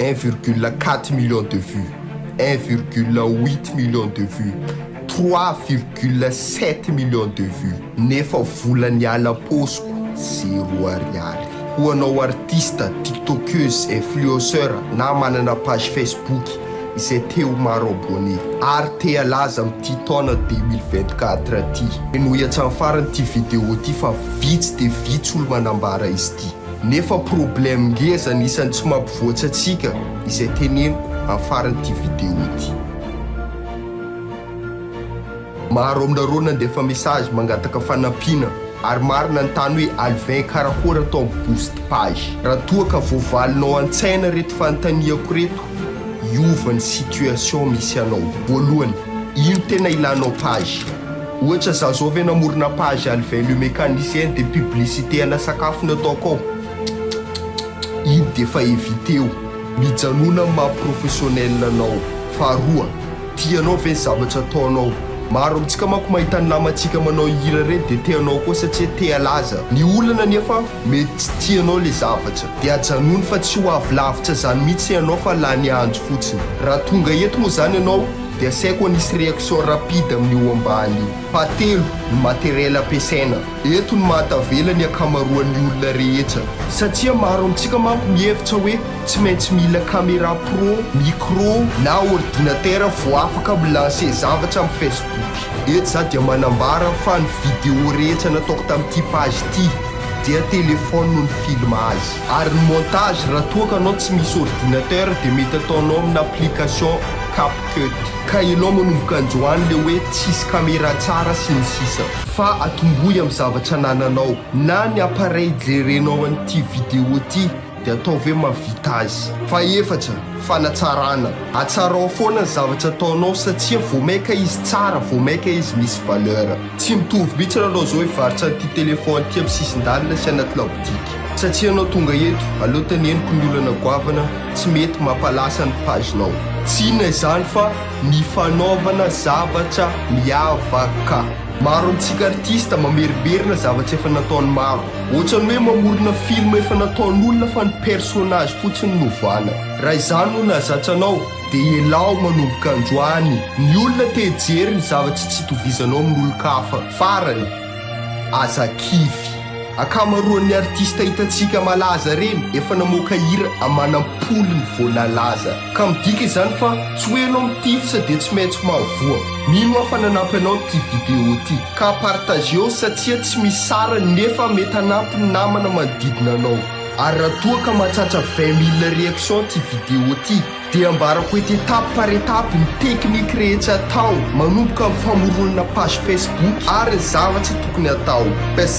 1,4 million de vues, 1,8 million de vues, 3,7 million de vues. Nefa volany ala posiko 0 ariary. Ho anao artista, tiktokeuse, influenceur na manana page Facebook izay teo maro abonné ary te halaza amin'ity taona 2024 ty. Noho hatramin'ny farany ty vidéo ty fa vitsy de vitsy olo manambara izy ty. Nefa problème ngeza nisan'ny tsy mampivoatra atsika izay teneniko amin'ny farany ty vidéo ty. Maro aminareo nandefa message mangataka fanampiana ary marina ny tany hoe Alvin karakory atao amin'ny boost page. Raha toa ka voavalinao an-tsaina reto fanontaniako reto, iova ny situation misy anao. Voalohany, ino tena ilanao page? Ohatra za zao ve namorona page Alvin le mécanicien de publicité ana sakafo nataoko ao? Ino de fa éviteo. Mijanona maha-professionnel anao. Faharoa, tianao ve zavatra ataonao? Maro amintsika manko mahita ny namantsika manao hira reny de teanao koa satria te halaza. Ny olana nefa mety tsy tianao le zavatra de ajanony fa tsy ho avy lavitra zany mihitsy ianao fa lany andro fotsiny. Raha tonga eto moa zany ianao de asaiko anisy réaction rapide amin'io ambany io. Fahatelo, ny matériel ampiasaina. Eto ny mahatavela ny akamaroan'ny olona rehetra satria maro amintsika manko mihevitra hoe tsy maintsy mila caméra pro, micro na ordinateur vao afaka milancer zavatra amin'ny Facebook. Eto za dia manambara fa ny vidéo rehetra nataoko tamin'ity page ty dia téléphone no ny filma azy. Ary ny montage raha toa ka anao tsy misy ordinateur de mety ataonao amin'ny application CapCut. Ka ianao manomboka androany le hoe tsisy caméra tsara sy ny sisa. Fa atomboy amin'ny zavatra nananao na ny appareil jerenao an'ity vidéo ty de atao ve mavita azy. Faefatra, fanatsarana. Atsarao foana ny zavatra ataonao satria vao maika izy tsara, vao maika izy misy valeur. Tsy mitovy mihitsy anao zao hivarotra an'ity telefony ty amin'ny sisin-dalana sy anaty labotiky. Satria anao tonga eto, aleo teneniko ny olana goavana tsy mety mampalasa ny pagenao. Tsy inona izany fa ny fanaovana zavatra miavaka. Maro amintsika artista mameriberina zavatra efa nataony maro. Ohatrany hoe mamorona film efa nataon'olona fa ny personnage fotsiny no voana. Raha izany no nahazatranao de elao manomboka androany. Ny olona te hijery ny zavatra tsy tovizanao amin'olo-kafa. Farany, aza kify. Akamaroan'ny artista hitantsika malaza reny efa namoaka hira amanam-polony vao nalaza. Ka midika izany fa tsy hoe anao mitifisa de tsy maintsy mahavoa. Mino aho fa nanampy anao ty vidéo ty ka partageo satria tsy misy sara nefa mety hanampy ny namana manodidina anao. Ary raha toa ka mahatratra 20 000 réaction ty vidéo ty de ambarako hoe étape par étape ny teknika rehetra atao manomboka amin'ny famoronana page Facebook ary ny zavatra tokony atao. Pes.